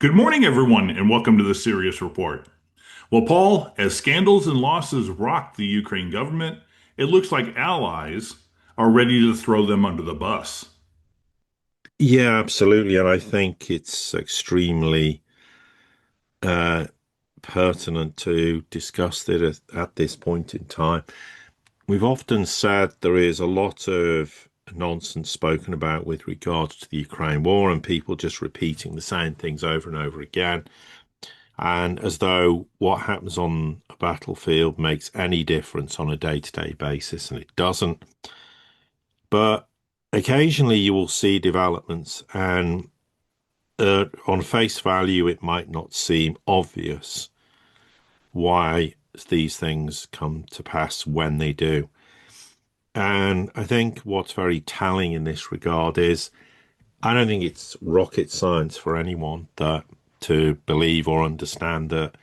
Good morning, everyone, and welcome to the Sirius Report. Well, Paul, as scandals and losses rock the Ukraine government, it looks like allies are ready to throw them under the bus. Yeah, absolutely. And I think it's extremely uh, pertinent to discuss it at this point in time. We've often said there is a lot of nonsense spoken about with regards to the Ukraine war and people just repeating the same things over and over again. And as though what happens on a battlefield makes any difference on a day-to-day basis, and it doesn't. But occasionally you will see developments and on face value, it might not seem obvious why these things come to pass when they do. And I think what's very telling in this regard is I don't think it's rocket science for anyone that to believe or understand that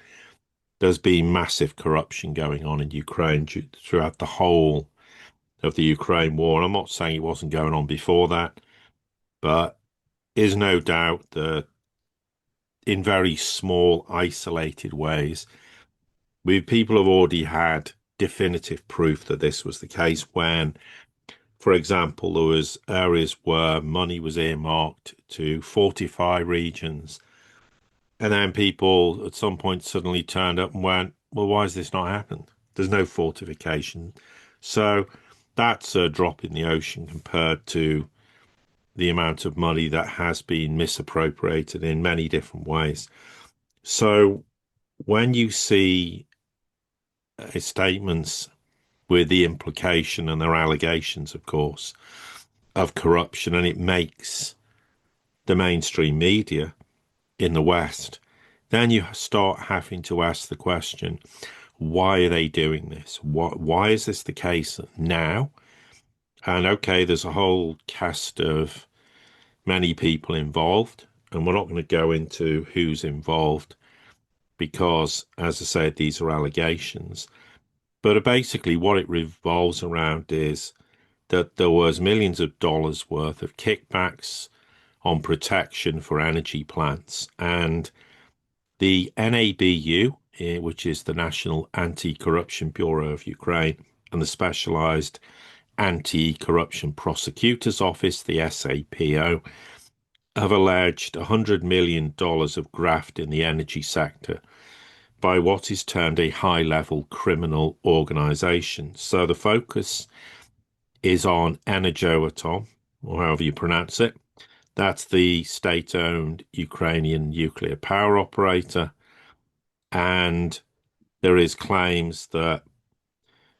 there's been massive corruption going on in Ukraine throughout the whole of the Ukraine war. And I'm not saying it wasn't going on before that, but there's no doubt that in very small, isolated ways, people have already had definitive proof that this was the case when, for example, there was areas where money was earmarked to fortify regions, and then people at some point suddenly turned up and went, "Well, why has this not happened? There's no fortification." So that's a drop in the ocean compared to the amount of money that has been misappropriated in many different ways. So when you see statements with the implication and their allegations, of course, of corruption, and it makes the mainstream media in the West, then you start having to ask the question, why are they doing this? Why is this the case now? And okay, there's a whole cast of many people involved, and we're not going to go into who's involved because, as I said, these are allegations. But basically, what it revolves around is that there was millions of dollars worth of kickbacks on protection for energy plants. And the NABU, which is the National Anti-Corruption Bureau of Ukraine, and the Specialized Anti-Corruption Prosecutor's Office, the SAPO, have alleged $100 million of graft in the energy sector by what is termed a high-level criminal organization. So the focus is on Energoatom, or however you pronounce it. That's the state-owned Ukrainian nuclear power operator. And there is claims that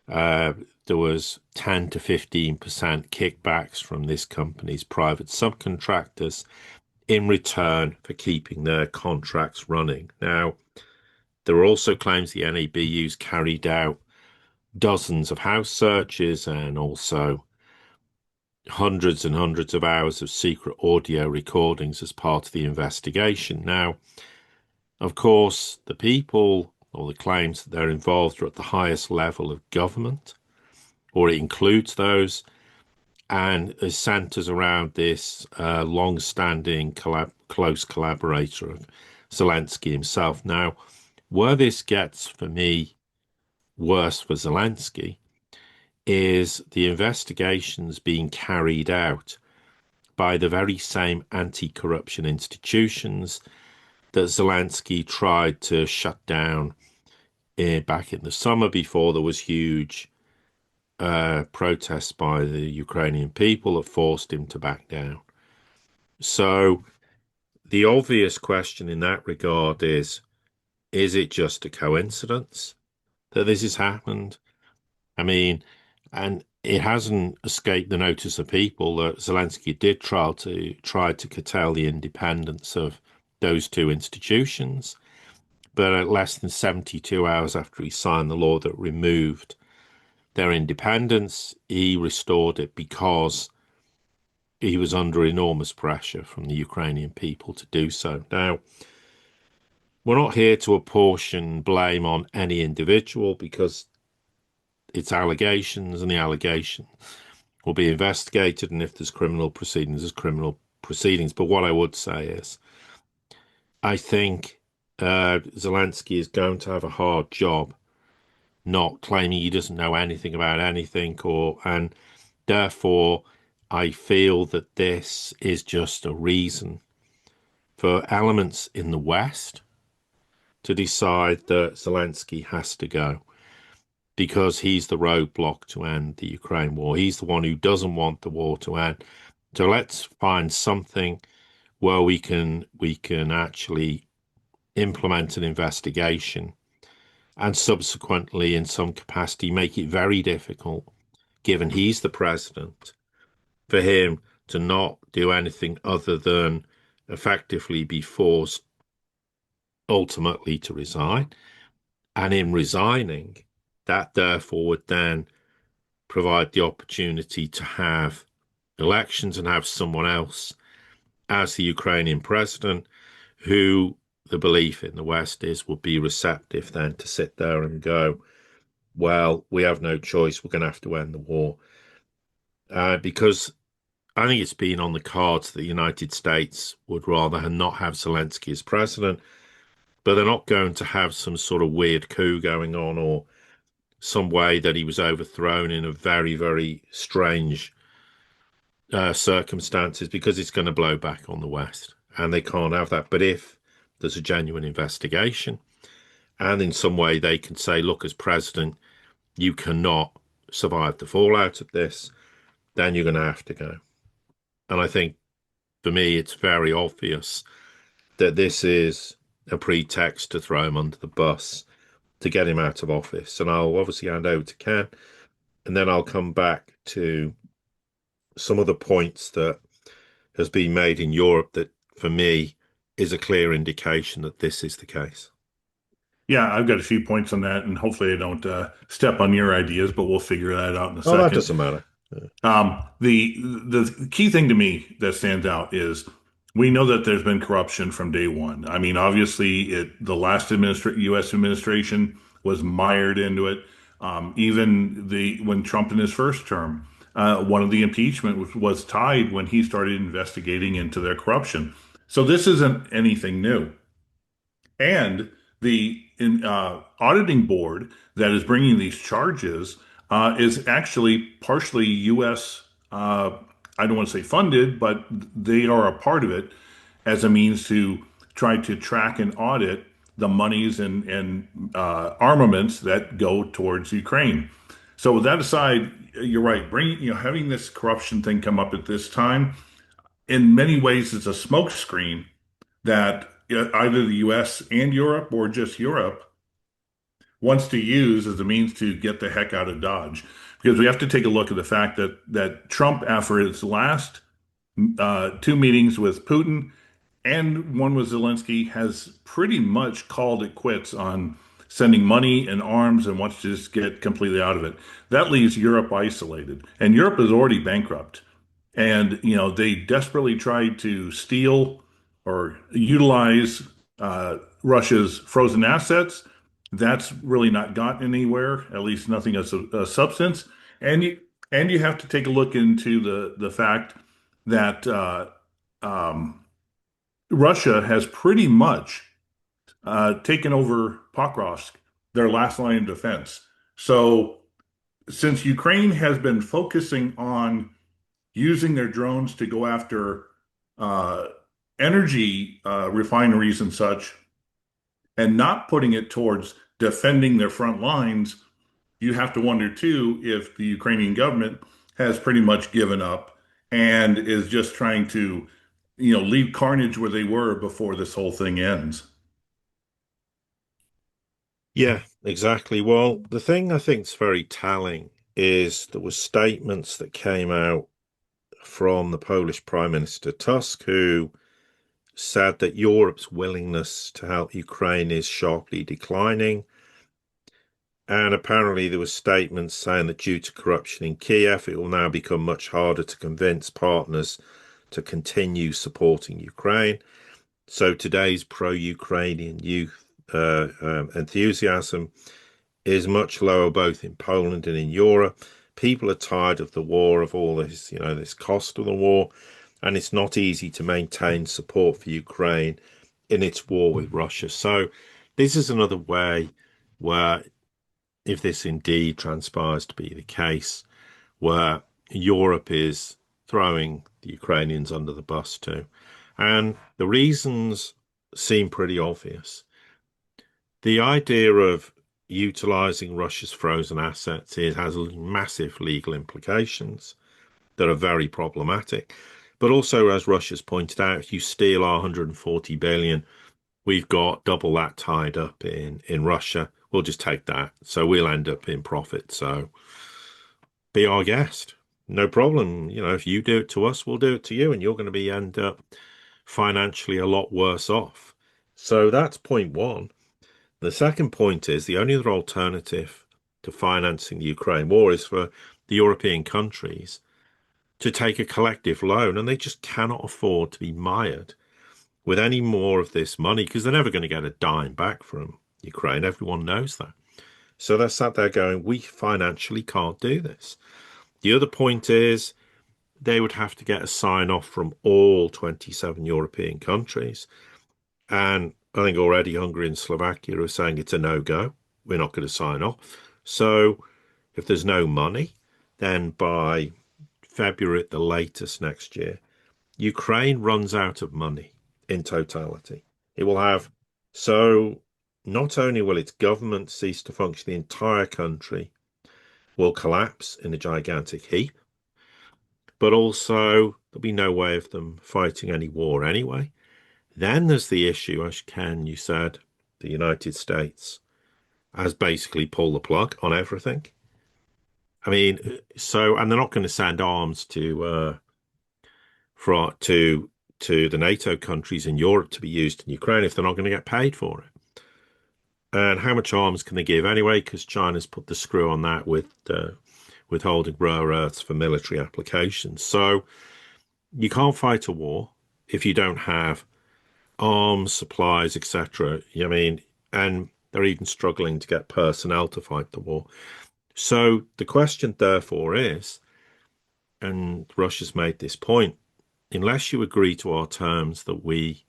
uh, there was 10 to 15% kickbacks from this company's private subcontractors in return for keeping their contracts running. Now, there are also claims the NABU's carried out dozens of house searches and also hundreds and hundreds of hours of secret audio recordings as part of the investigation. Now, of course, the people or the claims that they're involved are at the highest level of government, or it includes those, and it centers around this long-standing close collaborator of Zelensky himself. Now, where this gets, for me, worse for Zelensky is the investigations being carried out by the very same anti-corruption institutions that Zelensky tried to shut down back in the summer before there was huge protests by the Ukrainian people that forced him to back down. So the obvious question in that regard is it just a coincidence that this has happened? I mean, and it hasn't escaped the notice of people that Zelensky did try to curtail the independence of those two institutions. But at less than 72 hours after he signed the law that removed their independence, he restored it because he was under enormous pressure from the Ukrainian people to do so. Now, we're not here to apportion blame on any individual because it's allegations and the allegation will be investigated. And if there's criminal proceedings, there's criminal proceedings. But what I would say is I think Zelensky is going to have a hard job not claiming he doesn't know anything about anything, and therefore I feel that this is just a reason for elements in the West to decide that Zelensky has to go because he's the roadblock to end the Ukraine war. He's the one who doesn't want the war to end. So let's find something where we can actually implement an investigation and subsequently, in some capacity, make it very difficult, given he's the president, for him to not do anything other than effectively be forced ultimately to resign. And in resigning, that therefore would then provide the opportunity to have elections and have someone else as the Ukrainian president who the belief in the West is would be receptive then to sit there and go, well, we have no choice. We're going to have to end the war. Because I think it's been on the cards that the United States would rather not have Zelensky as president, but they're not going to have some sort of weird coup going on or some way that he was overthrown in a very, very strange circumstances because it's going to blow back on the West. And they can't have that. But if there's a genuine investigation and in some way they can say, look, as president, you cannot survive the fallout of this, then you're going to have to go. And I think for me, it's very obvious that this is a pretext to throw him under the bus to get him out of office. And I'll obviously hand over to Ken, and then I'll come back to some of the points that has been made in Europe that, for me, is a clear indication that this is the case. Yeah, I've got a few points on that, and hopefully I don't step on your ideas, but we'll figure that out in a Oh, that second. doesn't matter. The key thing to me that stands out is we know that there's been corruption from day one. I mean, obviously, the last U.S. administration was mired into it. Even the when Trump in his first term, one of the impeachment was tied when he started investigating into their corruption. So this isn't anything new. And the auditing board that is bringing these charges is actually partially U.S. I don't want to say funded, but they are a part of it as a means to try to track and audit the monies and armaments that go towards Ukraine. So with that aside, you're right. Having this corruption thing come up at this time, in many ways, it's a smokescreen that either the US and Europe or just Europe wants to use as a means to get the heck out of Dodge. Because we have to take a look at the fact that Trump, after his last two meetings with Putin and one with Zelensky, has pretty much called it quits on sending money and arms and wants to just get completely out of it. That leaves Europe isolated, and Europe is already bankrupt. And they desperately tried to steal or utilize Russia's frozen assets. That's really not gotten anywhere, at least nothing of substance. And you have to take a look into the fact that Russia has pretty much taken over Pokrovsk, their last line of defense. So since Ukraine has been focusing on using their drones to go after uh, energy refineries and such, and not putting it towards defending their front lines, you have to wonder too if the Ukrainian government has pretty much given up and is just trying to, leave carnage where they were before this whole thing ends. Yeah, exactly. Well, the thing I think is very telling is there were statements that came out from the Polish Prime Minister Tusk, who said that Europe's willingness to help Ukraine is sharply declining. And apparently there were statements saying that due to corruption in Kiev, it will now become much harder to convince partners to continue supporting Ukraine. So today's pro-Ukrainian youth enthusiasm is much lower both in Poland and in Europe. People are tired of the war, of all this, this cost of the war, and it's not easy to maintain support for Ukraine in its war with Russia. So this is another way where, if this indeed transpires to be the case, where Europe is throwing the Ukrainians under the bus too. And the reasons seem pretty obvious. The idea of utilizing Russia's frozen assets has massive legal implications that are very problematic. But also, as Russia's pointed out, if you steal our 140 billion, we've got double that tied up in Russia. We'll just take that. So we'll end up in profit. So be our guest. No problem. You know, if you do it to us, we'll do it to you, and you're going to be end up financially a lot worse off. So that's point one. The second point is the only other alternative to financing the Ukraine war is for the European countries to take a collective loan, and they just cannot afford to be mired with any more of this money because they're never going to get a dime back from Ukraine. Everyone knows that. So they're sat there going, we financially can't do this. The other point is they would have to get a sign off from all 27 European countries. And I think already Hungary and Slovakia are saying it's a no-go. We're not going to sign off. So if there's no money, then by February at the latest next year, Ukraine runs out of money in totality. It will have, so not only will its government cease to function, the entire country will collapse in a gigantic heap, but also there'll be no way of them fighting any war anyway. Then there's the issue, as Ken, you said, the United States has basically pulled the plug on everything. I mean, so, and they're not going to send arms to the NATO countries in Europe to be used in Ukraine if they're not going to get paid for it. And how much arms can they give anyway? Because China's put the screw on that with withholding rare earths for military applications. So you can't fight a war if you don't have arms, supplies, etc. I mean, and they're even struggling to get personnel to fight the war. So the question, therefore, is, and Russia's made this point, unless you agree to our terms that we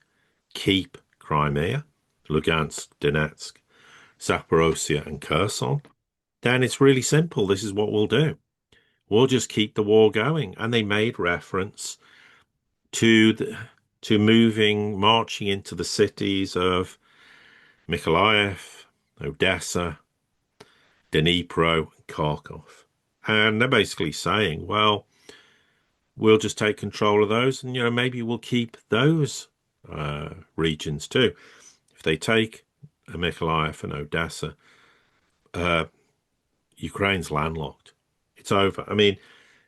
keep Crimea, Lugansk, Donetsk, Zaporozhye, and Kherson, then it's really simple. This is what we'll do. We'll just keep the war going. And they made reference to marching into the cities of Mykolaiv, Odessa, Dnipro, and Kharkov. And they're basically saying, well, we'll just take control of those, and maybe we'll keep those regions too. If they take Mykolaiv and Odessa, Ukraine's landlocked. It's over. I mean,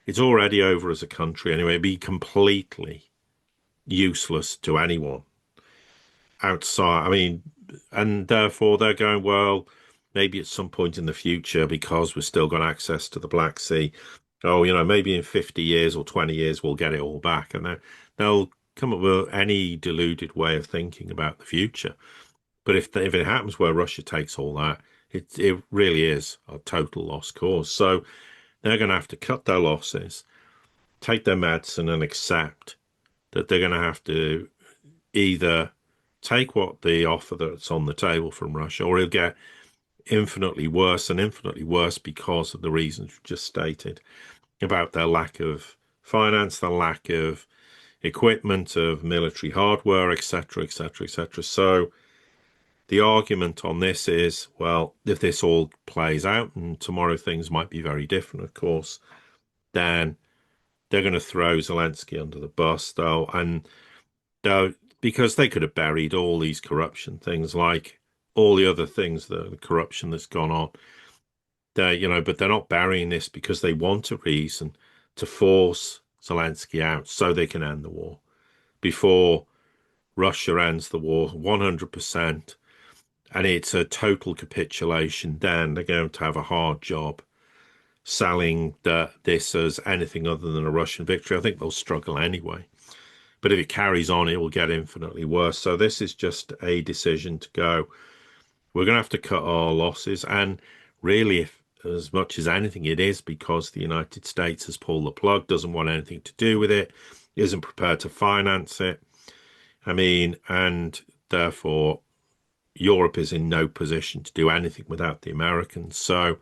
it's already over as a country anyway. It'd be completely useless to anyone outside. I mean, and therefore they're going, well, maybe at some point in the future, because we've still got access to the Black Sea, maybe in 50 years or 20 years, we'll get it all back. And they'll come up with any deluded way of thinking about the future. But if it happens where Russia takes all that, it really is a total lost cause. So they're going to have to cut their losses, take their medicine, and accept that they're going to have to either take what the offer that's on the table from Russia, or it'll get infinitely worse and infinitely worse because of the reasons you just stated about their lack of finance, the lack of equipment, of military hardware, etc., etc., etc. So the argument on this is, well, if this all plays out, and tomorrow things might be very different, of course, then they're going to throw Zelensky under the bus, though, and because they could have buried all these corruption things, like all the other things, the corruption that's gone on. But they're not burying this because they want a reason to force Zelensky out so they can end the war before Russia ends the war 100%. And it's a total capitulation. Then they're going to have a hard job selling this as anything other than a Russian victory. I think they'll struggle anyway. But if it carries on, it will get infinitely worse. So this is just a decision to go, we're going to have to cut our losses. And really, if as much as anything, it is because the United States has pulled the plug, doesn't want anything to do with it, isn't prepared to finance it. I mean, and therefore, Europe is in no position to do anything without the Americans. So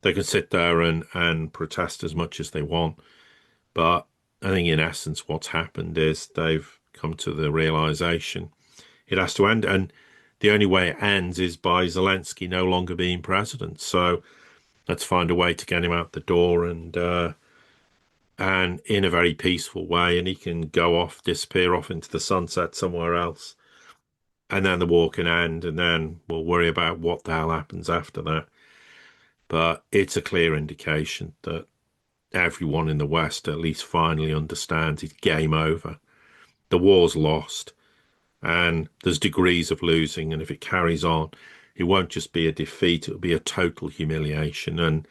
they can sit there and protest as much as they want. But I think in essence, what's happened is they've come to the realization it has to end. And the only way it ends is by Zelensky no longer being president. So let's find a way to get him out the door and in a very peaceful way, and he can go off, disappear off into the sunset somewhere else. And then the war can end, and then we'll worry about what the hell happens after that. But it's a clear indication that everyone in the West at least finally understands it's game over. The war's lost, and there's degrees of losing. And if it carries on, it won't just be a defeat, it'll be a total humiliation. And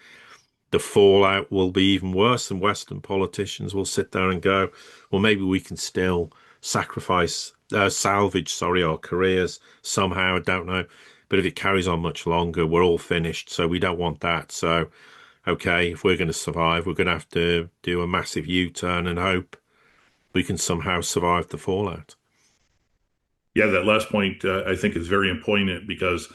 the fallout will be even worse, and Western politicians will sit there and go, well, maybe we can still salvage, our careers somehow. I don't know. But if it carries on much longer, we're all finished. So we don't want that. So, okay, if we're going to survive, we're going to have to do a massive U-turn and hope we can somehow survive the fallout. Yeah, that last point I think is very important because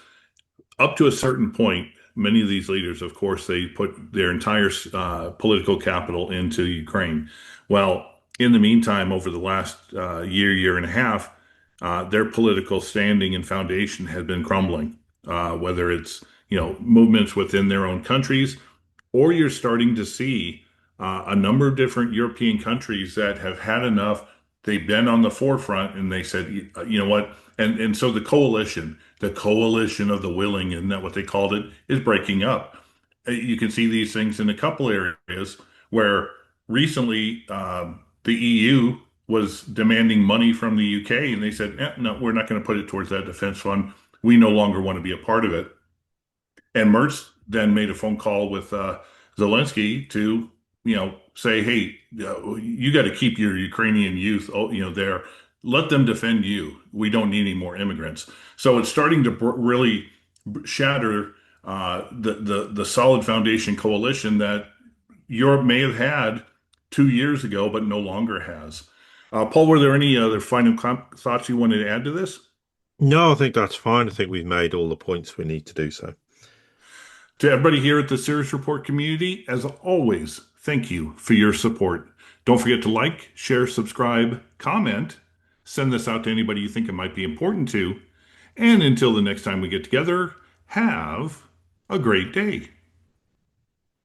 up to a certain point, many of these leaders, of course, they put their entire political capital into Ukraine. Well, in the meantime, over the last year and a half, their political standing and foundation has been crumbling. Whether it's movements within their own countries, or you're starting to see a number of different European countries that have had enough. They've been on the forefront and they said, you know what? And so the coalition of the willing, isn't that what they called it, is breaking up. You can see these things in a couple areas where recently the EU was demanding money from the UK and they said, no, we're not going to put it towards that defense fund. We no longer want to be a part of it. And Mertz then made a phone call with Zelensky to, say, hey, you got to keep your Ukrainian youth, there. Let them defend you. We don't need any more immigrants. So it's starting to really shatter the solid foundation coalition that Europe may have had 2 years ago, but no longer has. Paul, were there any other final thoughts you wanted to add to this? No, I think that's fine. I think we've made all the points we need to do so. To everybody here at the Sirius Report community, as always, thank you for your support. Don't forget to like, share, subscribe, comment, send this out to anybody you think it might be important to. And until the next time we get together, have a great day.